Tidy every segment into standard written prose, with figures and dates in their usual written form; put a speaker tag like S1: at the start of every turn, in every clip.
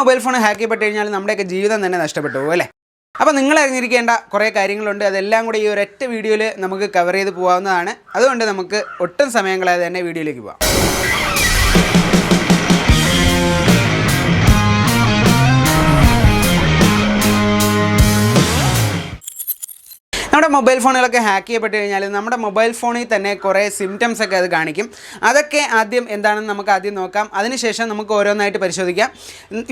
S1: Mobile phone hack ചെയ്യപ്പെട്ട് കഴിഞ്ഞാൽ നമ്മുടെയൊക്കെ ജീവിതം തന്നെ നഷ്ടപ്പെട്ടു പോകും അല്ലേ? അപ്പോൾ നിങ്ങൾ അറിഞ്ഞിരിക്കേണ്ട കുറേ കാര്യങ്ങളുണ്ട്. അതെല്ലാം കൂടി ഈ ഒരൊറ്റ വീഡിയോയിൽ നമുക്ക് കവർ ചെയ്ത് പോകാവുന്നതാണ്. അതുകൊണ്ട് നമുക്ക് ഒട്ടും സമയം കളയാതെ തന്നെ വീഡിയോയിലേക്ക് പോകാം. നമ്മുടെ മൊബൈൽ ഫോണുകളൊക്കെ ഹാക്ക് ചെയ്യപ്പെട്ട് കഴിഞ്ഞാൽ നമ്മുടെ മൊബൈൽ ഫോണിൽ തന്നെ കുറേ സിംറ്റംസ് ഒക്കെ അത് കാണിക്കും. അതൊക്കെ ആദ്യം എന്താണെന്ന് നമുക്ക് ആദ്യം നോക്കാം. അതിനുശേഷം നമുക്ക് ഓരോന്നായിട്ട് പരിശോധിക്കാം.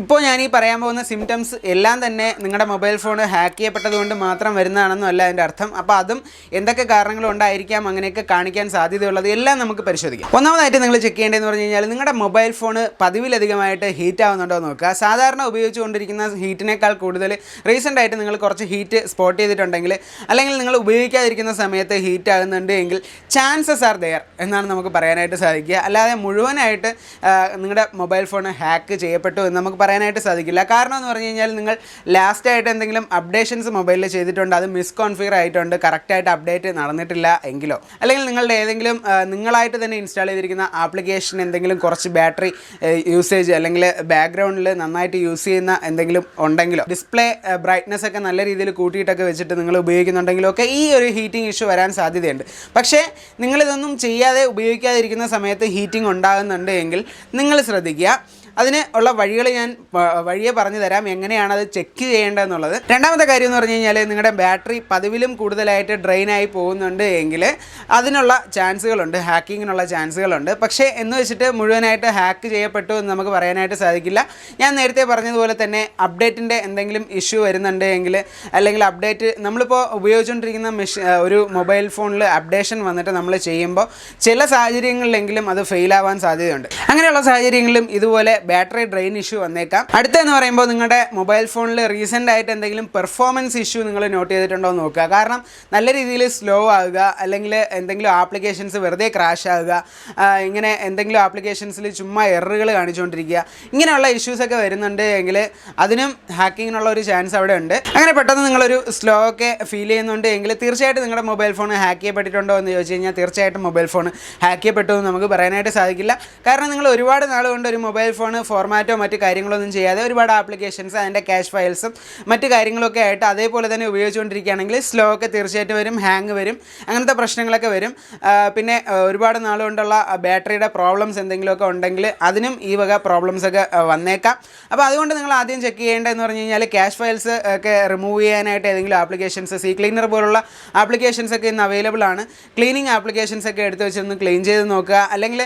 S1: ഇപ്പോൾ ഞാൻ ഈ പറയാൻ പോകുന്ന സിംറ്റംസ് എല്ലാം തന്നെ നിങ്ങളുടെ മൊബൈൽ ഫോൺ ഹാക്ക് ചെയ്യപ്പെട്ടതുകൊണ്ട് മാത്രം വരുന്നതാണെന്നും അല്ല അതിൻ്റെ അർത്ഥം. അപ്പോൾ അതും എന്തൊക്കെ കാരണങ്ങളുണ്ടായിരിക്കാം അങ്ങനെയൊക്കെ കാണിക്കാൻ സാധ്യതയുള്ളത് എല്ലാം നമുക്ക് പരിശോധിക്കാം. ഒന്നാമതായിട്ട് നിങ്ങൾ ചെക്ക് ചെയ്യേണ്ടതെന്ന് പറഞ്ഞു കഴിഞ്ഞാൽ നിങ്ങളുടെ മൊബൈൽ ഫോൺ പതിവിലധികമായിട്ട് ഹീറ്റ് ആവുന്നുണ്ടോ എന്ന് നോക്കുക. സാധാരണ ഉപയോഗിച്ചുകൊണ്ടിരിക്കുന്ന ഹീറ്റിനേക്കാൾ കൂടുതൽ റീസെൻ്റ് ആയിട്ട് നിങ്ങൾ കുറച്ച് ഹീറ്റ് സ്പോട്ട് ചെയ്തിട്ടുണ്ടെങ്കിൽ അല്ലെങ്കിൽ നിങ്ങൾ ഉപയോഗിക്കാതിരിക്കുന്ന സമയത്ത് ഹീറ്റ് ആകുന്നുണ്ട് എങ്കിൽ ചാൻസസ് ആർ ദെയർ എന്നാണ് നമുക്ക് പറയാനായിട്ട് സാധിക്കുക. അല്ലാതെ മുഴുവനായിട്ട് നിങ്ങളുടെ മൊബൈൽ ഫോൺ ഹാക്ക് ചെയ്യപ്പെട്ടു എന്ന് നമുക്ക് പറയാനായിട്ട് സാധിക്കില്ല. കാരണം എന്ന് പറഞ്ഞു കഴിഞ്ഞാൽ നിങ്ങൾ ലാസ്റ്റായിട്ട് എന്തെങ്കിലും അപ്ഡേഷൻസ് മൊബൈലിൽ ചെയ്തിട്ടുണ്ട്, അത് മിസ്കോൺഫിഗർ ആയിട്ടുണ്ട്, കറക്റ്റായിട്ട് അപ്ഡേറ്റ് നടന്നിട്ടില്ല എങ്കിലോ, അല്ലെങ്കിൽ നിങ്ങളുടെ ഏതെങ്കിലും നിങ്ങളായിട്ട് തന്നെ ഇൻസ്റ്റാൾ ചെയ്തിരിക്കുന്ന ആപ്ലിക്കേഷൻ എന്തെങ്കിലും കുറച്ച് ബാറ്ററി യൂസേജ് അല്ലെങ്കിൽ ബാക്ക്ഗ്രൗണ്ടിൽ നന്നായിട്ട് യൂസ് ചെയ്യുന്ന എന്തെങ്കിലും ഉണ്ടെങ്കിലോ, ഡിസ്പ്ലേ ബ്രൈറ്റ്നസ് ഒക്കെ നല്ല രീതിയിൽ കൂട്ടിയിട്ടൊക്കെ വെച്ചിട്ട് നിങ്ങൾ ഉപയോഗിക്കുന്നുണ്ടെങ്കിൽ ഒക്കെ ഈ ഒരു ഹീറ്റിംഗ് ഇഷ്യൂ വരാൻ സാധ്യതയുണ്ട്. പക്ഷേ നിങ്ങളിതൊന്നും ചെയ്യാതെ ഉപയോഗിക്കാതിരിക്കുന്ന സമയത്ത് ഹീറ്റിംഗ് ഉണ്ടാകുന്നുണ്ട് എങ്കിൽ നിങ്ങൾ ശ്രദ്ധിക്കുക. അതിന് ഉള്ള വഴികൾ ഞാൻ വഴിയെ പറഞ്ഞു തരാം, എങ്ങനെയാണ് അത് ചെക്ക് ചെയ്യേണ്ടതെന്നുള്ളത്. രണ്ടാമത്തെ കാര്യം എന്ന് പറഞ്ഞു കഴിഞ്ഞാൽ നിങ്ങളുടെ ബാറ്ററി പതിവിലും കൂടുതലായിട്ട് ഡ്രെയിനായി പോകുന്നുണ്ട് എങ്കിൽ അതിനുള്ള ചാൻസുകളുണ്ട്, ഹാക്കിങ്ങിനുള്ള ചാൻസുകളുണ്ട്. പക്ഷേ എന്ന് വെച്ചിട്ട് മുഴുവനായിട്ട് ഹാക്ക് ചെയ്യപ്പെട്ടു എന്ന് നമുക്ക് പറയാനായിട്ട് സാധിക്കില്ല. ഞാൻ നേരത്തെ പറഞ്ഞതുപോലെ തന്നെ അപ്ഡേറ്റിൻ്റെ എന്തെങ്കിലും ഇഷ്യൂ വരുന്നുണ്ട് എങ്കിൽ, അല്ലെങ്കിൽ അപ്ഡേറ്റ് നമ്മളിപ്പോൾ ഉപയോഗിച്ചുകൊണ്ടിരിക്കുന്ന ഒരു മൊബൈൽ ഫോണിൽ അപ്ഡേഷൻ വന്നിട്ട് നമ്മൾ ചെയ്യുമ്പോൾ ചില സാഹചര്യങ്ങളിലെങ്കിലും അത് ഫെയിലാവാൻ സാധ്യതയുണ്ട്. അങ്ങനെയുള്ള സാഹചര്യങ്ങളിലും ഇതുപോലെ ബാറ്ററി ഡ്രെയിൻ ഇഷ്യൂ വന്നേക്കാം. അടുത്തെന്ന് പറയുമ്പോൾ നിങ്ങളുടെ മൊബൈൽ ഫോണിൽ റീസെൻ്റ് ആയിട്ട് എന്തെങ്കിലും പെർഫോമൻസ് ഇഷ്യൂ നിങ്ങൾ നോട്ട് ചെയ്തിട്ടുണ്ടോ എന്ന് നോക്കുക. കാരണം നല്ല രീതിയിൽ സ്ലോ ആകുക, അല്ലെങ്കിൽ എന്തെങ്കിലും ആപ്ലിക്കേഷൻസ് വെറുതെ ക്രാഷ് ആകുക, ഇങ്ങനെ എന്തെങ്കിലും ആപ്ലിക്കേഷൻസിൽ ചുമ്മാ എററുകൾ കാണിച്ചുകൊണ്ടിരിക്കുക, ഇങ്ങനെയുള്ള ഇഷ്യൂസൊക്കെ വരുന്നുണ്ട് എങ്കിൽ അതിനും ഹാക്കിങ്ങിനുള്ള ഒരു ചാൻസ് അവിടെ ഉണ്ട്. അങ്ങനെ പെട്ടെന്ന് നിങ്ങളൊരു സ്ലോ ഒക്കെ ഫീൽ ചെയ്യുന്നുണ്ട് എങ്കിൽ തീർച്ചയായിട്ടും നിങ്ങളുടെ മൊബൈൽ ഫോൺ ഹാക്ക് ചെയ്യപ്പെട്ടിട്ടുണ്ടോ എന്ന് ചോദിച്ചു കഴിഞ്ഞാൽ തീർച്ചയായിട്ടും മൊബൈൽ ഫോൺ ഹാക്ക് ചെയ്യപ്പെട്ടു എന്ന് നമുക്ക് പറയാനായിട്ട് സാധിക്കില്ല. കാരണം നിങ്ങൾ ഒരുപാട് നാൾ കൊണ്ട് ഒരു മൊബൈൽ ഫോൺ ഫോർമാറ്റോ മറ്റു കാര്യങ്ങളൊന്നും ചെയ്യാതെ ഒരുപാട് ആപ്ലിക്കേഷൻസ് അതിൻ്റെ ക്യാഷ് ഫയൽസും മറ്റു കാര്യങ്ങളൊക്കെ ആയിട്ട് അതേപോലെ തന്നെ ഉപയോഗിച്ചുകൊണ്ടിരിക്കുകയാണെങ്കിൽ സ്ലോ ഒക്കെ തീർച്ചയായിട്ടും വരും, ഹാങ് വരും, അങ്ങനത്തെ പ്രശ്നങ്ങളൊക്കെ വരും. പിന്നെ ഒരുപാട് നാൾ കൊണ്ടുള്ള ബാറ്ററിയുടെ പ്രോബ്ലംസ് എന്തെങ്കിലുമൊക്കെ ഉണ്ടെങ്കിൽ അതിനും ഈ വക പ്രോബ്ലംസൊക്കെ വന്നേക്കാം. അപ്പോൾ അതുകൊണ്ട് നിങ്ങൾ ആദ്യം ചെക്ക് ചെയ്യേണ്ടതെന്ന് പറഞ്ഞു കഴിഞ്ഞാൽ ക്യാഷ് ഫയൽസ് ഒക്കെ റിമൂവ് ചെയ്യാനായിട്ട് ഏതെങ്കിലും ആപ്ലിക്കേഷൻസ്, സി ക്ലീനർ പോലുള്ള ആപ്ലിക്കേഷൻസ് ഒക്കെ ഇന്ന് അവൈലബിൾ ആണ്. ക്ലീനിങ് ആപ്ലിക്കേഷൻസ് ഒക്കെ എടുത്ത് വെച്ചൊന്ന് ക്ലീൻ ചെയ്ത് നോക്കുക. അല്ലെങ്കിൽ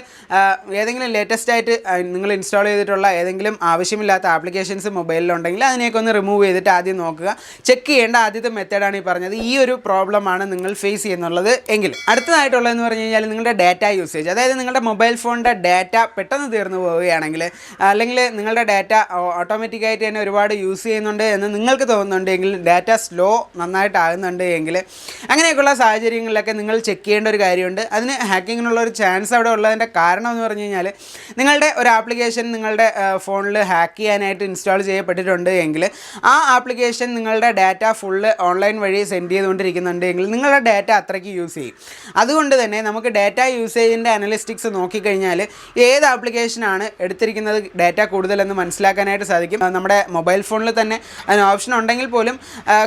S1: ഏതെങ്കിലും ലേറ്റസ്റ്റ് ആയിട്ട് നിങ്ങൾ ഇൻസ്റ്റാൾ ചെയ്തിട്ടുള്ള ഏതെങ്കിലും ആവശ്യമില്ലാത്ത ആപ്ലിക്കേഷൻസ് മൊബൈലിലുണ്ടെങ്കിൽ അതിനെയൊക്കെ ഒന്ന് റിമൂവ് ചെയ്തിട്ട് ആദ്യം നോക്കുക. ചെക്ക് ചെയ്യേണ്ട ആദ്യത്തെ മെത്തേഡാണ് ഈ പറഞ്ഞത്. ഈ ഒരു പ്രോബ്ലമാണ് നിങ്ങൾ ഫേസ് ചെയ്യുന്നുള്ളത് എങ്കിൽ. അടുത്തതായിട്ടുള്ളതെന്ന് പറഞ്ഞു കഴിഞ്ഞാൽ നിങ്ങളുടെ ഡാറ്റ യൂസേജ്, അതായത് നിങ്ങളുടെ മൊബൈൽ ഫോണിൻ്റെ ഡാറ്റ പെട്ടെന്ന് തീർന്നു പോവുകയാണെങ്കിൽ, അല്ലെങ്കിൽ നിങ്ങളുടെ ഡാറ്റ ഓട്ടോമാറ്റിക്കായിട്ട് തന്നെ ഒരുപാട് യൂസ് ചെയ്യുന്നുണ്ട് എന്ന് നിങ്ങൾക്ക് തോന്നുന്നുണ്ടെങ്കിൽ, ഡാറ്റ സ്ലോ നന്നായിട്ടാകുന്നുണ്ട് എങ്കിൽ, അങ്ങനെയൊക്കെയുള്ള സാഹചര്യങ്ങളിലൊക്കെ നിങ്ങൾ ചെക്ക് ചെയ്യേണ്ട ഒരു കാര്യമുണ്ട്. അതിന് ഹാക്കിങ്ങിനുള്ള ഒരു ചാൻസ് അവിടെ ഉള്ളതിൻ്റെ കാരണം എന്ന് പറഞ്ഞു കഴിഞ്ഞാൽ നിങ്ങളുടെ ഒരു ആപ്ലിക്കേഷൻ നിങ്ങളുടെ ഫോണിൽ ഹാക്ക് ചെയ്യാനായിട്ട് ഇൻസ്റ്റാൾ ചെയ്യപ്പെട്ടിട്ടുണ്ട് എങ്കിൽ ആ ആപ്ലിക്കേഷൻ നിങ്ങളുടെ ഡാറ്റ ഫുള്ള് ഓൺലൈൻ വഴി സെൻഡ് ചെയ്തുകൊണ്ടിരിക്കുന്നുണ്ട് എങ്കിൽ നിങ്ങളുടെ ഡാറ്റ അത്രയ്ക്ക് യൂസ് ചെയ്യും. അതുകൊണ്ട് തന്നെ നമുക്ക് ഡാറ്റ യൂസേജിൻ്റെ അനലിസ്റ്റിക്സ് നോക്കിക്കഴിഞ്ഞാൽ ഏത് ആപ്ലിക്കേഷനാണ് എടുത്തിരിക്കുന്നത് ഡാറ്റ കൂടുതലെന്ന് മനസ്സിലാക്കാനായിട്ട് സാധിക്കും. നമ്മുടെ മൊബൈൽ ഫോണിൽ തന്നെ അതിന് ഓപ്ഷൻ ഉണ്ടെങ്കിൽ പോലും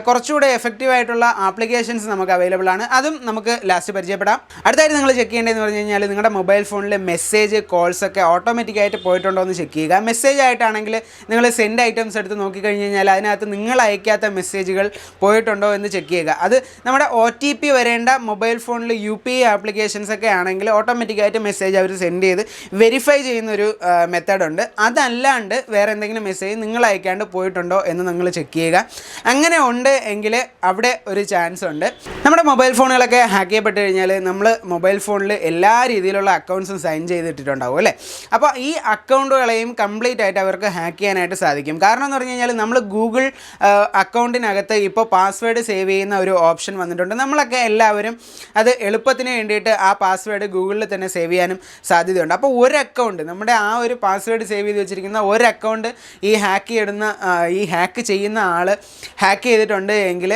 S1: കുറച്ചുകൂടെ എഫക്റ്റീവായിട്ടുള്ള ആപ്ലിക്കേഷൻസ് നമുക്ക് അവൈലബിൾ ആണ്. അതും നമുക്ക് ലാസ്റ്റ് പരിചയപ്പെടാം. അടുത്തായിട്ട് നിങ്ങൾ ചെക്ക് ചെയ്യേണ്ടതെന്ന് പറഞ്ഞു കഴിഞ്ഞാൽ നിങ്ങളുടെ മൊബൈൽ ഫോണിൽ മെസ്സേജ്, കോൾസ് ഒക്കെ ഓട്ടോമാറ്റിക്കായിട്ട് പോയിട്ടുണ്ടോ എന്ന് ചെക്ക് ചെയ്യുക. മെസ്സേജ് ആയിട്ടാണെങ്കിൽ നിങ്ങൾ സെൻഡ് ഐറ്റംസ് എടുത്ത് നോക്കിക്കഴിഞ്ഞ് കഴിഞ്ഞാൽ അതിനകത്ത് നിങ്ങൾ അയക്കാത്ത മെസ്സേജുകൾ പോയിട്ടുണ്ടോ എന്ന് ചെക്ക് ചെയ്യുക. അത് നമ്മുടെ OTP വരേണ്ട മൊബൈൽ ഫോണിൽ UPI ആപ്ലിക്കേഷൻസ് ഒക്കെ ആണെങ്കിൽ ഓട്ടോമാറ്റിക്കായിട്ട് മെസ്സേജ് അവർ സെൻഡ് ചെയ്ത് വെരിഫൈ ചെയ്യുന്നൊരു മെത്തേഡുണ്ട്. അതല്ലാണ്ട് വേറെ എന്തെങ്കിലും മെസ്സേജ് നിങ്ങൾ അയക്കാണ്ട് പോയിട്ടുണ്ടോ എന്ന് നിങ്ങൾ ചെക്ക് ചെയ്യുക. അങ്ങനെ ഉണ്ട് എങ്കിൽ അവിടെ ഒരു ചാൻസ് ഉണ്ട്. നമ്മുടെ മൊബൈൽ ഫോണുകളൊക്കെ ഹാക്ക് ചെയ്യപ്പെട്ട് കഴിഞ്ഞാൽ നമ്മൾ മൊബൈൽ ഫോണിൽ എല്ലാ രീതിയിലുള്ള അക്കൗണ്ട്സും സൈൻ ചെയ്തിട്ടുണ്ടാവും അല്ലേ? അപ്പോൾ ഈ അക്കൗണ്ടുകളെയും കംപ്ലീറ്റ് ആയിട്ട് അവർക്ക് ഹാക്ക് ചെയ്യാനായിട്ട് സാധിക്കും. കാരണം എന്ന് പറഞ്ഞു കഴിഞ്ഞാൽ നമ്മൾ ഗൂഗിൾ അക്കൗണ്ടിനകത്ത് ഇപ്പോൾ പാസ്വേഡ് സേവ് ചെയ്യുന്ന ഒരു ഓപ്ഷൻ വന്നിട്ടുണ്ട്. നമ്മളൊക്കെ എല്ലാവരും അത് എളുപ്പത്തിന് വേണ്ടിയിട്ട് ആ പാസ്വേഡ് ഗൂഗിളിൽ തന്നെ സേവ് ചെയ്യാനും സാധ്യതയുണ്ട്. അപ്പോൾ ഒരു അക്കൗണ്ട്, നമ്മുടെ ആ ഒരു പാസ്വേഡ് സേവ് ചെയ്ത് വെച്ചിരിക്കുന്ന ഒരു അക്കൗണ്ട് ഈ ഹാക്ക് ചെയ്യുന്ന ആൾ ഹാക്ക് ചെയ്തിട്ടുണ്ട് എങ്കിൽ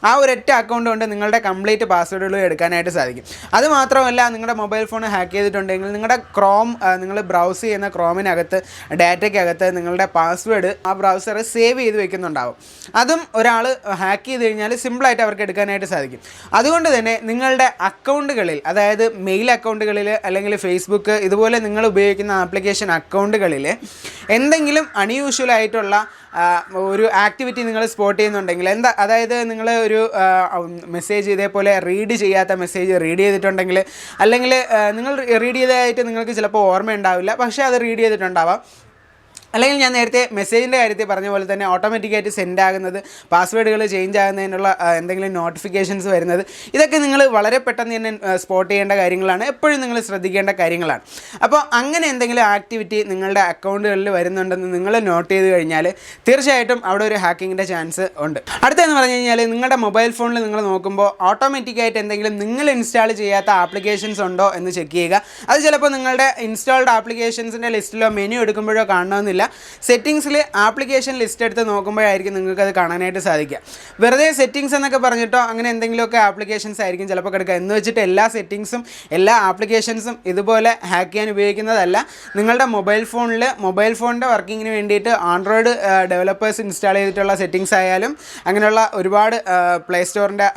S1: ആ ഒരൊറ്റ അക്കൗണ്ട് കൊണ്ട് നിങ്ങളുടെ കംപ്ലീറ്റ് പാസ്വേഡുകൾ എടുക്കാനായിട്ട് സാധിക്കും. അതുമാത്രമല്ല, നിങ്ങളുടെ മൊബൈൽ ഫോൺ ഹാക്ക് ചെയ്തിട്ടുണ്ടെങ്കിൽ നിങ്ങളുടെ നിങ്ങൾ ബ്രൗസ് ചെയ്യുന്ന ക്രോമിനകത്ത് ഡാറ്റയ്ക്കകത്ത് നിങ്ങളുടെ പാസ്വേഡ് ആ ബ്രൗസർ സേവ് ചെയ്ത് വെക്കുന്നുണ്ടാവും. അതും ഒരാൾ ഹാക്ക് ചെയ്ത് കഴിഞ്ഞാൽ സിമ്പിളായിട്ട് അവർക്ക് എടുക്കാനായിട്ട് സാധിക്കും. അതുകൊണ്ട് തന്നെ നിങ്ങളുടെ അക്കൗണ്ടുകളിൽ, അതായത് മെയിൽ അക്കൗണ്ടുകളിൽ അല്ലെങ്കിൽ ഫേസ്ബുക്ക് ഇതുപോലെ നിങ്ങൾ ഉപയോഗിക്കുന്ന ആപ്ലിക്കേഷൻ അക്കൗണ്ടുകളിൽ എന്തെങ്കിലും അൺയൂഷ്വൽ ആയിട്ടുള്ള ഒരു ആക്ടിവിറ്റി നിങ്ങൾ സ്പോട്ട് ചെയ്യുന്നുണ്ടെങ്കിൽ, അതായത് നിങ്ങൾ ഒരു മെസ്സേജ് ഇതേപോലെ റീഡ് ചെയ്യാത്ത മെസ്സേജ് റീഡ് ചെയ്തിട്ടുണ്ടെങ്കിൽ, അല്ലെങ്കിൽ നിങ്ങൾ റീഡ് ചെയ്തതായിട്ട് നിങ്ങൾക്ക് ചിലപ്പോൾ ഓർമ്മ ഉണ്ടാവില്ല, പക്ഷേ അത് റീഡ് ചെയ്തിട്ടുണ്ടാവാം. അല്ലെങ്കിൽ ഞാൻ നേരത്തെ മെസ്സേജിൻ്റെ കാര്യത്തിൽ പറഞ്ഞ പോലെ തന്നെ ഓട്ടോമാറ്റിക്കായിട്ട് സെൻഡ് ആകുന്നത്, പാസ്വേഡുകൾ ചേഞ്ച് ആകുന്നതിനുള്ള എന്തെങ്കിലും നോട്ടിഫിക്കേഷൻസ് വരുന്നത്, ഇതൊക്കെ നിങ്ങൾ വളരെ പെട്ടെന്ന് തന്നെ സ്പോട്ട് ചെയ്യേണ്ട കാര്യങ്ങളാണ്, എപ്പോഴും നിങ്ങൾ ശ്രദ്ധിക്കേണ്ട കാര്യങ്ങളാണ്. അപ്പോൾ അങ്ങനെ എന്തെങ്കിലും ആക്ടിവിറ്റി നിങ്ങളുടെ അക്കൗണ്ടുകളിൽ വരുന്നുണ്ടെന്ന് നിങ്ങൾ നോട്ട് ചെയ്ത് കഴിഞ്ഞാൽ തീർച്ചയായിട്ടും അവിടെ ഒരു ഹാക്കിങ്ങിൻ്റെ ചാൻസ് ഉണ്ട്. അടുത്തതെന്ന് പറഞ്ഞു കഴിഞ്ഞാൽ, നിങ്ങളുടെ മൊബൈൽ ഫോണിൽ നിങ്ങൾ നോക്കുമ്പോൾ ഓട്ടോമാറ്റിക്കായിട്ട് എന്തെങ്കിലും നിങ്ങൾ ഇൻസ്റ്റാൾ ചെയ്യാത്ത ആപ്ലിക്കേഷൻസ് ഉണ്ടോ എന്ന് ചെക്ക് ചെയ്യുക. അത് ചിലപ്പോൾ നിങ്ങളുടെ ഇൻസ്റ്റാൾഡ് ആപ്ലിക്കേഷൻസിൻ്റെ ലിസ്റ്റിലോ മെനു എടുക്കുമ്പോഴോ കാണണമെന്നില്ല. സെറ്റിങ്സിൽ ആപ്ലിക്കേഷൻ ലിസ്റ്റ് എടുത്ത് നോക്കുമ്പോഴായിരിക്കും നിങ്ങൾക്ക് അത് കാണാനായിട്ട് സാധിക്കുക. വെറുതെ സെറ്റിങ്സ് എന്നൊക്കെ പറഞ്ഞിട്ടോ അങ്ങനെ എന്തെങ്കിലുമൊക്കെ ആപ്ലിക്കേഷൻസ് ആയിരിക്കും ചിലപ്പോൾ കിടക്കുക. എന്ന് വെച്ചിട്ട് എല്ലാ സെറ്റിങ്സും എല്ലാ ആപ്ലിക്കേഷൻസും ഇതുപോലെ ഹാക്ക് ചെയ്യാൻ ഉപയോഗിക്കുന്നതല്ല. നിങ്ങളുടെ മൊബൈൽ ഫോണിൻ്റെ വർക്കിങ്ങിന് വേണ്ടിയിട്ട് ആൻഡ്രോയിഡ് ഡെവലപ്പേഴ്സ് ഇൻസ്റ്റാൾ ചെയ്തിട്ടുള്ള സെറ്റിങ്സ് ആയാലും, അങ്ങനെയുള്ള ഒരുപാട് പ്ലേ സ്റ്റോറിൻ്റെ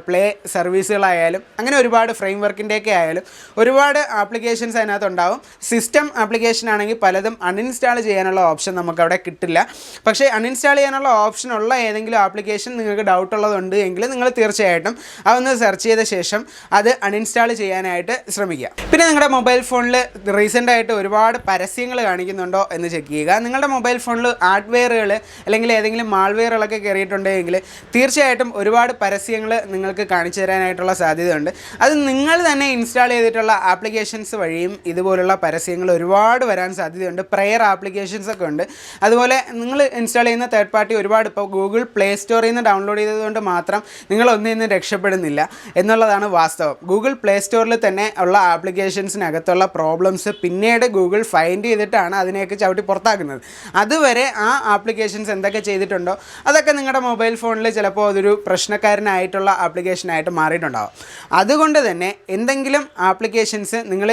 S1: പ്ലേ സർവീസുകളായാലും, അങ്ങനെ ഒരുപാട് ഫ്രെയിം വർക്കിൻ്റെയൊക്കെ ആയാലും ഒരുപാട് ആപ്ലിക്കേഷൻസ് അതിനകത്തുണ്ടാവും. സിസ്റ്റം ആപ്ലിക്കേഷൻ ആണെങ്കിൽ പലതും അൺഇൻസ്റ്റാൾ ചെയ്യാനുള്ള ഓപ്ഷൻ നമുക്കവിടെ കിട്ടില്ല. പക്ഷേ അൺഇൻസ്റ്റാൾ ചെയ്യാനുള്ള ഓപ്ഷൻ ഉള്ള ഏതെങ്കിലും ആപ്ലിക്കേഷൻ നിങ്ങൾക്ക് ഡൗട്ട് ഉള്ളതുണ്ട് എങ്കിൽ നിങ്ങൾ തീർച്ചയായിട്ടും അതൊന്ന് സെർച്ച് ചെയ്ത ശേഷം അത് അൺഇൻസ്റ്റാൾ ചെയ്യാനായിട്ട് ശ്രമിക്കുക. പിന്നെ നിങ്ങളുടെ മൊബൈൽ ഫോണിൽ റീസെൻ്റായിട്ട് ഒരുപാട് പരസ്യങ്ങൾ കാണിക്കുന്നുണ്ടോ എന്ന് ചെക്ക് ചെയ്യുക. നിങ്ങളുടെ മൊബൈൽ ഫോണിൽ ഹാർഡ്വെയറുകൾ അല്ലെങ്കിൽ ഏതെങ്കിലും മാൾവെയറുകളൊക്കെ കയറിയിട്ടുണ്ടെങ്കിൽ തീർച്ചയായിട്ടും ഒരുപാട് പരസ്യങ്ങൾ നിങ്ങൾക്ക് കാണിച്ചു തരാനായിട്ടുള്ള സാധ്യതയുണ്ട്. അത് നിങ്ങൾ തന്നെ ഇൻസ്റ്റാൾ ചെയ്തിട്ടുള്ള ആപ്ലിക്കേഷൻസ് വഴിയും ഇതുപോലുള്ള പരസ്യങ്ങൾ ഒരുപാട് വരാൻ സാധ്യതയുണ്ട്. പ്രെയർ ആപ്ലിക്കേഷൻസ് ഒക്കെ ഉണ്ട്. അതുപോലെ നിങ്ങൾ ഇൻസ്റ്റാൾ ചെയ്യുന്ന തേർഡ് പാർട്ടി ഒരുപാട്, ഇപ്പോൾ ഗൂഗിൾ പ്ലേ സ്റ്റോറിൽ നിന്ന് ഡൗൺലോഡ് ചെയ്തതുകൊണ്ട് മാത്രം നിങ്ങൾ ഒന്നിന്നും രക്ഷപ്പെടുന്നില്ല എന്നുള്ളതാണ് വാസ്തവം. ഗൂഗിൾ പ്ലേ സ്റ്റോറിൽ തന്നെ ഉള്ള ആപ്ലിക്കേഷൻസിനകത്തുള്ള പ്രോബ്ലംസ് പിന്നീട് ഗൂഗിൾ ഫൈൻഡ് ചെയ്തിട്ടാണ് അതിനെയൊക്കെ ചവിട്ടി പുറത്താക്കുന്നത്. അതുവരെ ആ ആപ്ലിക്കേഷൻസ് എന്തൊക്കെ ചെയ്തിട്ടുണ്ടോ അതൊക്കെ നിങ്ങളുടെ മൊബൈൽ ഫോണിൽ ചിലപ്പോൾ അതൊരു പ്രശ്നക്കാരനായിട്ടുള്ള ആപ്ലിക്കേഷനായിട്ട് മാറിയിട്ടുണ്ടാകും. അതുകൊണ്ട് തന്നെ എന്തെങ്കിലും ആപ്ലിക്കേഷൻസ് നിങ്ങൾ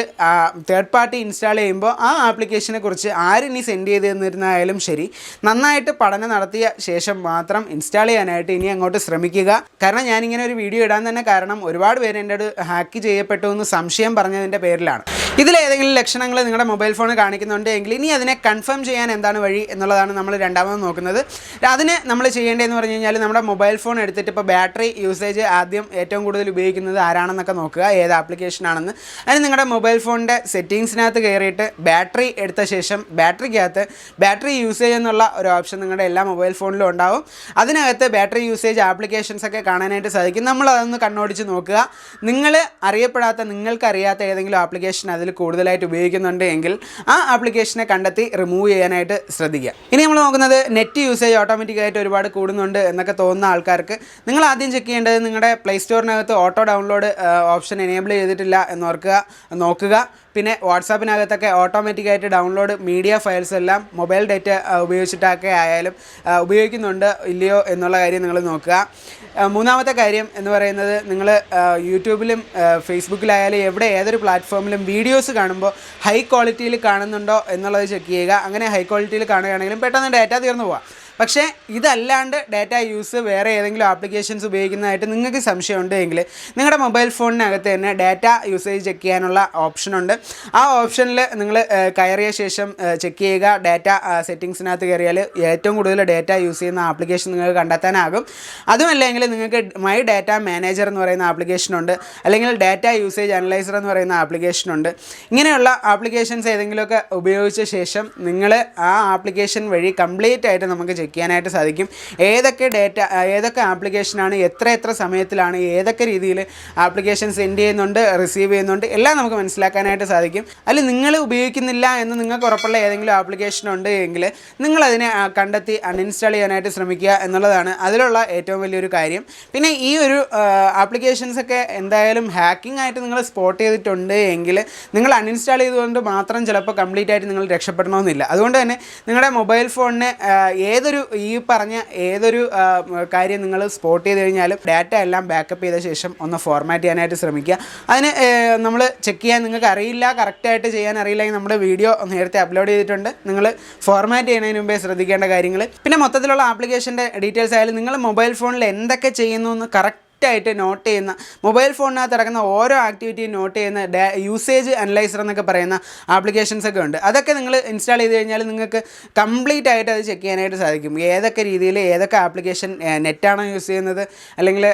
S1: തേർഡ് പാർട്ടി ഇൻസ്റ്റാൾ ചെയ്യുമ്പോൾ ആ ആപ്ലിക്കേഷനെ കുറിച്ച് ആരിനി സെൻഡ് ചെയ്ത് തന്നിരുന്നായാലും ശരി, നന്നായിട്ട് പഠനം നടത്തിയ ശേഷം മാത്രം ഇൻസ്റ്റാൾ ചെയ്യാനായിട്ട് ഇനി അങ്ങോട്ട് ശ്രമിക്കുക. കാരണം ഞാനിങ്ങനെ ഒരു വീഡിയോ ഇടാൻ തന്നെ കാരണം ഒരുപാട് പേര് എൻ്റെ അടുത്ത് ഹാക്ക് ചെയ്യപ്പെട്ടു എന്ന് സംശയം പറഞ്ഞതിൻ്റെ പേരിലാണ്. ഇതിലേതെങ്കിലും ലക്ഷണങ്ങൾ നിങ്ങളുടെ മൊബൈൽ ഫോൺ കാണിക്കുന്നുണ്ട് എങ്കിൽ ഇനി അതിനെ കൺഫേം ചെയ്യാൻ എന്താണ് വഴി എന്നുള്ളതാണ് നമ്മൾ രണ്ടാമത് നോക്കുന്നത്. അതിന് നമ്മൾ ചെയ്യേണ്ടതെന്ന് പറഞ്ഞു കഴിഞ്ഞാൽ, നമ്മുടെ മൊബൈൽ ഫോൺ എടുത്തിട്ട് ഇപ്പോൾ ബാറ്ററി യൂസേജ് ആദ്യം ഏറ്റവും കൂടുതൽ ഉപയോഗിക്കുന്നത് ആരാണെന്നൊക്കെ നോക്കുക, ഏത് ആപ്ലിക്കേഷൻ ആണെന്ന്. അതിന് നിങ്ങളുടെ മൊബൈൽ ഫോണിൻ്റെ സെറ്റിങ്സിനകത്ത് കയറിയിട്ട് ബാറ്ററി എടുത്ത ശേഷം ബാറ്ററിക്കകത്ത് ബാറ്ററി യൂസേജ് എന്നുള്ള ഒരു ഓപ്ഷൻ നിങ്ങളുടെ എല്ലാ മൊബൈൽ ഫോണിലും ഉണ്ടാവും. അതിനകത്ത് ബാറ്ററി യൂസേജ് ആപ്ലിക്കേഷൻസ് ഒക്കെ കാണാനായിട്ട് സാധിക്കും. നമ്മൾ അതൊന്ന് കണ്ണോടിച്ച് നോക്കുക. നിങ്ങൾ അറിയപ്പെടാത്ത, നിങ്ങൾക്കറിയാത്ത ഏതെങ്കിലും ആപ്ലിക്കേഷൻ അതിൽ കൂടുതലായിട്ട് ഉപയോഗിക്കുന്നുണ്ട് എങ്കിൽ ആ ആപ്ലിക്കേഷനെ കണ്ടെത്തി റിമൂവ് ചെയ്യാനായിട്ട് ശ്രദ്ധിക്കുക. ഇനി നമ്മൾ നോക്കുന്നത് നെറ്റ് യൂസേജ് ഓട്ടോമാറ്റിക്കായിട്ട് ഒരുപാട് കൂടുന്നുണ്ട് എന്നൊക്കെ തോന്നുന്ന ആൾക്കാർക്ക് നിങ്ങൾ ആദ്യം ചെക്ക് ചെയ്യേണ്ടത് നിങ്ങളുടെ പ്ലേ സ്റ്റോറിനകത്ത് ഓട്ടോ ഡൗൺലോഡ് ഓപ്ഷൻ എനേബിൾ ചെയ്തിട്ടില്ല എന്ന് നോക്കുക. പിന്നെ വാട്സാപ്പിനകത്തൊക്കെ ഓട്ടോമാറ്റിക്കായിട്ട് ഡൗൺലോഡ് മീഡിയ ഫയൽസ് എല്ലാം മൊബൈൽ ഡേറ്റ ഉപയോഗിച്ചിട്ടൊക്കെ ആയാലും ഉപയോഗിക്കുന്നുണ്ട് ഇല്ലയോ എന്നുള്ള കാര്യം നിങ്ങൾ നോക്കുക. മൂന്നാമത്തെ കാര്യം എന്ന് പറയുന്നത്, നിങ്ങൾ യൂട്യൂബിലും ഫേസ്ബുക്കിലായാലും എവിടെ ഏതൊരു പ്ലാറ്റ്ഫോമിലും വീഡിയോസ് കാണുമ്പോൾ ഹൈ ക്വാളിറ്റിയിൽ കാണുന്നുണ്ടോ എന്നുള്ളത് ചെക്ക് ചെയ്യുക. അങ്ങനെ ഹൈ ക്വാളിറ്റിയിൽ കാണുകയാണെങ്കിലും പെട്ടെന്ന് ഡാറ്റ തീർന്നു പോകാം. പക്ഷേ ഇതല്ലാണ്ട് ഡാറ്റ യൂസ് വേറെ ഏതെങ്കിലും ആപ്ലിക്കേഷൻസ് ഉപയോഗിക്കുന്നതായിട്ട് നിങ്ങൾക്ക് സംശയമുണ്ട് എങ്കിൽ നിങ്ങളുടെ മൊബൈൽ ഫോണിനകത്ത് തന്നെ ഡാറ്റ യൂസേജ് ചെക്ക് ചെയ്യാനുള്ള ഓപ്ഷനുണ്ട്. ആ ഓപ്ഷനിൽ നിങ്ങൾ കയറിയ ശേഷം ചെക്ക് ചെയ്യുക. ഡാറ്റ സെറ്റിങ്സിനകത്ത് കയറിയാൽ ഏറ്റവും കൂടുതൽ ഡാറ്റ യൂസ് ചെയ്യുന്ന ആപ്ലിക്കേഷൻ നിങ്ങൾക്ക് കണ്ടെത്താനാകും. അതുമല്ലെങ്കിൽ നിങ്ങൾക്ക് മൈ ഡാറ്റ മാനേജർ എന്ന് പറയുന്ന ആപ്ലിക്കേഷനുണ്ട്, അല്ലെങ്കിൽ ഡാറ്റ യൂസേജ് അനലൈസർ എന്ന് പറയുന്ന ആപ്ലിക്കേഷനുണ്ട്. ഇങ്ങനെയുള്ള ആപ്ലിക്കേഷൻസ് ഏതെങ്കിലുമൊക്കെ ഉപയോഗിച്ച ശേഷം നിങ്ങൾ ആ ആപ്ലിക്കേഷൻ വഴി കംപ്ലീറ്റ് ആയിട്ട് നമുക്ക് ചെക്ക് ചെയ്യാനായിട്ട് സാധിക്കും. ഏതൊക്കെ ആപ്ലിക്കേഷനാണ് എത്ര സമയത്തിലാണ് ഏതൊക്കെ രീതിയിൽ ആപ്ലിക്കേഷൻ സെൻഡ് ചെയ്യുന്നുണ്ട്, റിസീവ് ചെയ്യുന്നുണ്ട്, എല്ലാം നമുക്ക് മനസ്സിലാക്കാനായിട്ട് സാധിക്കും. അല്ലെങ്കിൽ നിങ്ങൾ ഉപയോഗിക്കുന്നില്ല എന്ന് നിങ്ങൾക്ക് ഉറപ്പുള്ള ഏതെങ്കിലും ആപ്ലിക്കേഷൻ ഉണ്ട് എങ്കിൽ നിങ്ങളതിനെ കണ്ടെത്തി അൺഇൻസ്റ്റാൾ ചെയ്യാനായിട്ട് ശ്രമിക്കുക എന്നുള്ളതാണ് അതിലുള്ള ഏറ്റവും വലിയൊരു കാര്യം. പിന്നെ ഈ ഒരു ആപ്ലിക്കേഷൻസൊക്കെ എന്തായാലും ഹാക്കിംഗ് ആയിട്ട് നിങ്ങൾ സ്പോട്ട് ചെയ്തിട്ടുണ്ട് എങ്കിൽ നിങ്ങൾ അൺഇൻസ്റ്റാൾ ചെയ്തുകൊണ്ട് മാത്രം ചിലപ്പോൾ കംപ്ലീറ്റ് ആയിട്ട് നിങ്ങൾ രക്ഷപ്പെടണമെന്നില്ല. അതുകൊണ്ട് തന്നെ നിങ്ങളുടെ മൊബൈൽ ഫോണിന് ഏതൊരു ഈ പറഞ്ഞ ഏതൊരു കാര്യം നിങ്ങൾ സ്പോട്ട് ചെയ്ത് കഴിഞ്ഞാലും ഡാറ്റ എല്ലാം ബാക്കപ്പ് ചെയ്ത ശേഷം ഒന്ന് ഫോർമാറ്റ് ചെയ്യാനായിട്ട് ശ്രമിക്കുക. അതിന് നമ്മൾ ചെക്ക് ചെയ്യാൻ നിങ്ങൾക്ക് അറിയില്ല, കറക്റ്റായിട്ട് ചെയ്യാൻ അറിയില്ലെങ്കിൽ നമ്മുടെ വീഡിയോ നേരത്തെ അപ്ലോഡ് ചെയ്തിട്ടുണ്ട്. നിങ്ങൾ ഫോർമാറ്റ് ചെയ്യുന്നതിന് മുമ്പേ ശ്രദ്ധിക്കേണ്ട കാര്യങ്ങൾ. പിന്നെ മൊത്തത്തിലുള്ള ആപ്ലിക്കേഷൻ്റെ ഡീറ്റെയിൽസ് ആയാലും നിങ്ങൾ മൊബൈൽ ഫോണിൽ എന്തൊക്കെ ചെയ്യുന്നു എന്ന് കറക്റ്റായിട്ട് നോട്ട് ചെയ്യുന്ന, മൊബൈൽ ഫോണിനകത്ത് ഇറങ്ങുന്ന ഓരോ ആക്ടിവിറ്റിയും നോട്ട് ചെയ്യുന്ന യൂസേജ് അനലൈസർ എന്നൊക്കെ പറയുന്ന ആപ്ലിക്കേഷൻസ് ഒക്കെ ഉണ്ട്. അതൊക്കെ നിങ്ങൾ ഇൻസ്റ്റാൾ ചെയ്ത് കഴിഞ്ഞാൽ നിങ്ങൾക്ക് കംപ്ലീറ്റ് ആയിട്ട് അത് ചെക്ക് ചെയ്യാനായിട്ട് സാധിക്കും. ഏതൊക്കെ രീതിയിൽ ഏതൊക്കെ ആപ്ലിക്കേഷൻ നെറ്റാണോ യൂസ് ചെയ്യുന്നത്, അല്ലെങ്കിൽ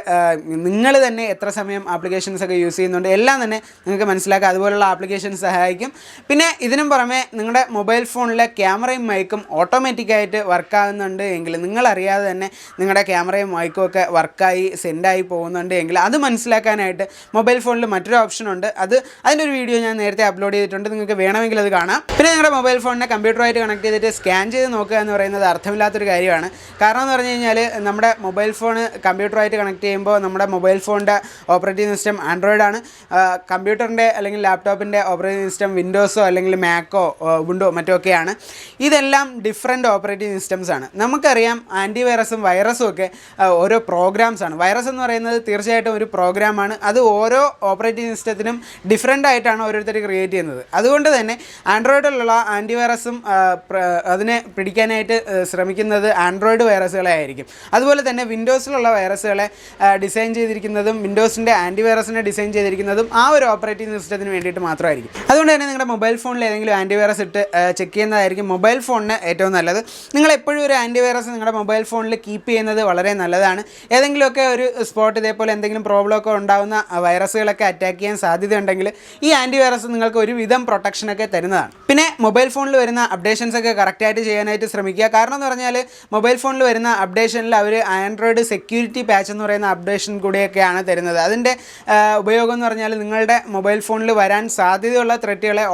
S1: നിങ്ങൾ തന്നെ എത്ര സമയം ആപ്ലിക്കേഷൻസ് ഒക്കെ യൂസ് ചെയ്യുന്നുണ്ട്, എല്ലാം തന്നെ നിങ്ങൾക്ക് മനസ്സിലാക്കുക. അതുപോലുള്ള ആപ്ലിക്കേഷൻസ് സഹായിക്കും. പിന്നെ ഇതിനും പുറമെ നിങ്ങളുടെ മൊബൈൽ ഫോണിലെ ക്യാമറയും മൈക്കും ഓട്ടോമാറ്റിക്കായിട്ട് വർക്കാകുന്നുണ്ട് എങ്കിൽ, നിങ്ങളറിയാതെ തന്നെ നിങ്ങളുടെ ക്യാമറയും മൈക്കും ഒക്കെ വർക്കായി സെൻഡായി പോകുന്നുണ്ട് എങ്കിൽ അത് മനസ്സിലാക്കാനായിട്ട് മൊബൈൽ ഫോണിൽ മറ്റൊരു ഓപ്ഷൻ ഉണ്ട്. അതിൻ്റെ ഒരു വീഡിയോ ഞാൻ നേരത്തെ അപ്ലോഡ് ചെയ്തിട്ടുണ്ട്, നിങ്ങൾക്ക് വേണമെങ്കിൽ അത് കാണാം. പിന്നെ നിങ്ങളുടെ മൊബൈൽ ഫോണിനെ കമ്പ്യൂട്ടറുമായിട്ട് കണക്ട് ചെയ്തിട്ട് സ്കാൻ ചെയ്ത് നോക്കുക എന്ന് പറയുന്നത് അർത്ഥമില്ലാത്തൊരു കാര്യമാണ്. കാരണം എന്ന് പറഞ്ഞു കഴിഞ്ഞാൽ നമ്മുടെ മൊബൈൽ ഫോൺ കമ്പ്യൂട്ടറുമായിട്ട് കണക്ട് ചെയ്യുമ്പോൾ നമ്മുടെ മൊബൈൽ ഫോണിൻ്റെ ഓപ്പറേറ്റിംഗ് സിസ്റ്റം ആൻഡ്രോയിഡാണ്. കമ്പ്യൂട്ടറിൻ്റെ അല്ലെങ്കിൽ ലാപ്ടോപ്പിൻ്റെ ഓപ്പറേറ്റിംഗ് സിസ്റ്റം വിൻഡോസോ അല്ലെങ്കിൽ മാക്കോ വിൻഡോ മറ്റോ ഒക്കെയാണ്. ഇതെല്ലാം ഡിഫറെൻറ്റ് ഓപ്പറേറ്റിംഗ് സിസ്റ്റംസ് ആണ്. നമുക്കറിയാം ആൻറ്റിവൈറസും വൈറസും ഒക്കെ ഓരോ പ്രോഗ്രാംസ് ആണ്. വൈറസ് എന്ന് പറയുന്നത് തീർച്ചയായിട്ടും ഒരു പ്രോഗ്രാമാണ്. അത് ഓരോ ഓപ്പറേറ്റിംഗ് സിസ്റ്റത്തിനും ഡിഫറെൻ്റ് ആയിട്ടാണ് ഓരോരുത്തർ ക്രിയേറ്റ് ചെയ്യുന്നത്. അതുകൊണ്ട് തന്നെ ആൻഡ്രോയിഡിലുള്ള ആൻറ്റിവൈറസും അതിനെ പിടിക്കാനായിട്ട് ശ്രമിക്കുന്നത് ആൻഡ്രോയിഡ് വൈറസുകളെ ആയിരിക്കും. അതുപോലെ തന്നെ വിൻഡോസിലുള്ള വൈറസുകളെ ഡിസൈൻ ചെയ്തിരിക്കുന്നതും വിൻഡോസിൻ്റെ ആൻറ്റിവൈറസിനെ ഡിസൈൻ ചെയ്തിരിക്കുന്നതും ആ ഒരു ഓപ്പറേറ്റിംഗ് സിസ്റ്റത്തിന് വേണ്ടിയിട്ട് മാത്രമായിരിക്കും. അതുകൊണ്ട് തന്നെ നിങ്ങളുടെ മൊബൈൽ ഫോണിൽ ഏതെങ്കിലും ആൻറ്റിവൈറസ് ഇട്ട് ചെക്ക് ചെയ്യുന്നതായിരിക്കും മൊബൈൽ ഫോണിന് ഏറ്റവും നല്ലത്. നിങ്ങൾ എപ്പോഴും ഒരു ആൻറ്റിവൈറസ് നിങ്ങളുടെ മൊബൈൽ ഫോണിൽ കീപ്പ് ചെയ്യുന്നത് വളരെ നല്ലതാണ്. ഏതെങ്കിലുമൊക്കെ ഒരു സ്പോട്ട് ഇതേപോലെ എന്തെങ്കിലും പ്രോബ്ലമൊക്കെ ഉണ്ടാകുന്ന വൈറസുകളൊക്കെ അറ്റാക്ക് ചെയ്യാൻ സാധ്യതയുണ്ടെങ്കിൽ ഈ ആൻറ്റിവൈറസ് നിങ്ങൾക്ക് ഒരുവിധം പ്രൊട്ടക്ഷനൊക്കെ തരുന്നതാണ്. പിന്നെ മൊബൈൽ ഫോണിൽ വരുന്ന അപ്ഡേഷൻസ് ഒക്കെ കറക്റ്റായിട്ട് ചെയ്യാനായിട്ട് ശ്രമിക്കുക. കാരണം എന്ന് പറഞ്ഞാൽ മൊബൈൽ ഫോണിൽ വരുന്ന അപ്ഡേഷനിൽ അവർ ആൻഡ്രോയിഡ് സെക്യൂരിറ്റി പാച്ച് എന്ന് പറയുന്ന അപ്ഡേഷൻ കൂടിയൊക്കെയാണ് തരുന്നത്. അതിൻ്റെ ഉപയോഗം എന്ന് പറഞ്ഞാൽ നിങ്ങളുടെ മൊബൈൽ ഫോണിൽ വരാൻ സാധ്യതയുള്ള ത്രെറ്റുകളെ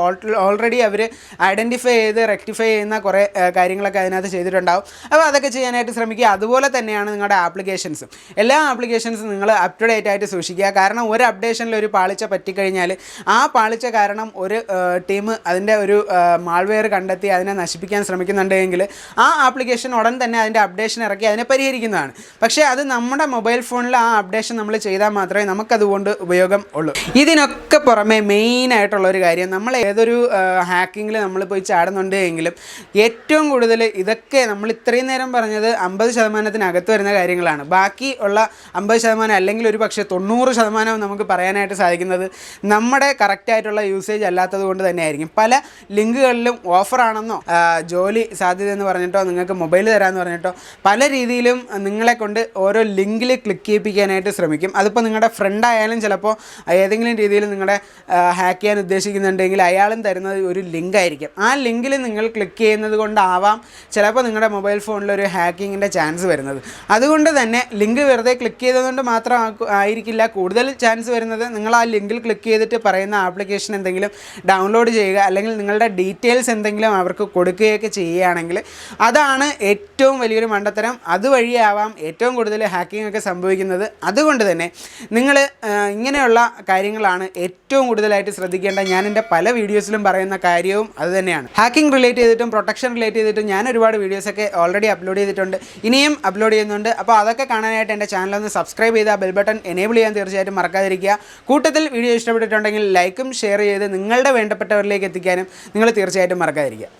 S1: ഓൾറെഡി അവർ ഐഡൻറ്റിഫൈ ചെയ്ത് റെക്ടിഫൈ ചെയ്യുന്ന കുറേ കാര്യങ്ങളൊക്കെ അതിനകത്ത് ചെയ്തിട്ടുണ്ടാവും. അപ്പോൾ അതൊക്കെ ചെയ്യാനായിട്ട് ശ്രമിക്കുക. അതുപോലെ തന്നെയാണ് നിങ്ങളുടെ ആപ്ലിക്കേഷൻസും. എല്ലാ ആപ്ലിക്കേഷൻസും നിങ്ങൾ അപ് ടു ഡേറ്റ് ആയിട്ട് സൂക്ഷിക്കുക. കാരണം ഒരു അപ്ഡേഷനിൽ ഒരു പാളിച്ച പറ്റിക്കഴിഞ്ഞാൽ ആ പാളിച്ച കാരണം ഒരു ടീം അതിൻ്റെ ഒരു മാൾവെയർ കണ്ടെത്തി അതിനെ നശിപ്പിക്കാൻ ശ്രമിക്കുന്നുണ്ടെങ്കിൽ ആ ആപ്ലിക്കേഷൻ ഉടൻ തന്നെ അതിൻ്റെ അപ്ഡേഷൻ ഇറക്കി അതിനെ പരിഹരിക്കുന്നതാണ്. പക്ഷേ അത് നമ്മുടെ മൊബൈൽ ഫോണിൽ ആ അപ്ഡേഷൻ നമ്മൾ ചെയ്താൽ മാത്രമേ നമുക്കതുകൊണ്ട് ഉപയോഗം ഉള്ളൂ. ഇതിനൊക്കെ പുറമെ മെയിനായിട്ടുള്ളൊരു കാര്യം, നമ്മൾ ഏതൊരു ഹാക്കിങ്ങിൽ നമ്മൾ പോയി ചാടുന്നുണ്ട് എങ്കിലും ഏറ്റവും കൂടുതൽ ഇതൊക്കെ നമ്മൾ ഇത്രയും നേരം പറഞ്ഞത് 50% വരുന്ന കാര്യങ്ങളാണ്. ബാക്കി ഉള്ള 50% അല്ലെങ്കിൽ ഒരു പക്ഷേ 90% നമുക്ക് പറയാനായിട്ട് സാധിക്കുന്നത് നമ്മുടെ കറക്റ്റായിട്ടുള്ള യൂസേജ് അല്ലാത്തത് കൊണ്ട് തന്നെയായിരിക്കും. പല ലിങ്കുകളിലും ഓഫറാണെന്നോ ജോലി സാധ്യത എന്ന് പറഞ്ഞിട്ടോ നിങ്ങൾക്ക് മൊബൈൽ തരാമെന്ന് പറഞ്ഞിട്ടോ പല രീതിയിലും നിങ്ങളെ കൊണ്ട് ഓരോ ലിങ്കിൽ ക്ലിക്ക് ചെയ്യിപ്പിക്കാനായിട്ട് ശ്രമിക്കും. അതിപ്പോൾ നിങ്ങളുടെ ഫ്രണ്ട് ആയാലും ചിലപ്പോൾ ഏതെങ്കിലും രീതിയിൽ നിങ്ങളുടെ ഹാക്ക് ചെയ്യാൻ ഉദ്ദേശിക്കുന്നുണ്ടെങ്കിൽ അയാളും തരുന്നത് ഒരു ലിങ്ക് ആയിരിക്കും. ആ ലിങ്കിൽ നിങ്ങൾ ക്ലിക്ക് ചെയ്യുന്നത് കൊണ്ടാവാം ചിലപ്പോൾ നിങ്ങളുടെ മൊബൈൽ ഫോണിലൊരു ഹാക്കിങ്ങിൻ്റെ ചാൻസ് വരുന്നത്. അതുകൊണ്ട് തന്നെ ലിങ്ക് വെറുതെ ക്ലിക്ക് ചെയ്തതുകൊണ്ട് മാത്രം ആയിരിക്കില്ല കൂടുതൽ ചാൻസ് വരുന്നത്. നിങ്ങൾ ആ ലിങ്കിൽ ക്ലിക്ക് ചെയ്തിട്ട് പറയുന്ന ആപ്ലിക്കേഷൻ എന്തെങ്കിലും ഡൗൺലോഡ് ചെയ്യുക അല്ലെങ്കിൽ നിങ്ങളുടെ ഡീറ്റെയിൽസ് എന്തെങ്കിലും അവർക്ക് കൊടുക്കുകയൊക്കെ ചെയ്യുകയാണെങ്കിൽ അതാണ് ഏറ്റവും വലിയൊരു മണ്ടത്തരം. അതുവഴിയാവാം ഏറ്റവും കൂടുതൽ ഹാക്കിംഗ് ഒക്കെ സംഭവിക്കുന്നത്. അതുകൊണ്ട് തന്നെ നിങ്ങൾ ഇങ്ങനെയുള്ള കാര്യങ്ങളാണ് ഏറ്റവും കൂടുതലായിട്ട് ശ്രദ്ധിക്കേണ്ട. ഞാൻ എൻ്റെ പല വീഡിയോസിലും പറയുന്ന കാര്യവും അതുതന്നെയാണ്. ഹാക്കിംഗ് റിലേറ്റ് ചെയ്തിട്ടും പ്രൊട്ടക്ഷൻ റിലേറ്റ് ചെയ്തിട്ടും ഞാൻ ഒരുപാട് വീഡിയോസൊക്കെ ഓൾറെഡി അപ്ലോഡ് ചെയ്തിട്ടുണ്ട്, ഇനിയും അപ്ലോഡ് ചെയ്യുന്നുണ്ട്. അപ്പോൾ അതൊക്കെ കാണാനായിട്ട് എൻ്റെ ചാനലൊന്ന് സബ്സ്ക്രൈബ് ചെയ്താൽ ബെൽ ബട്ടൺ എനേബിൾ ചെയ്യാൻ തീർച്ചയായിട്ടും മറക്കാതിരിക്കുക. കൂട്ടത്തിൽ വീഡിയോ ഇഷ്ടപ്പെട്ടിട്ടുണ്ടെങ്കിൽ ലൈക്കും ഷെയർ ചെയ്ത് നിങ്ങളുടെ വേണ്ടപ്പെട്ടവരിലേക്ക് എത്തിക്കാനും നിങ്ങൾ തീർച്ചയായിട്ടും മറക്കാതിരിക്കുക.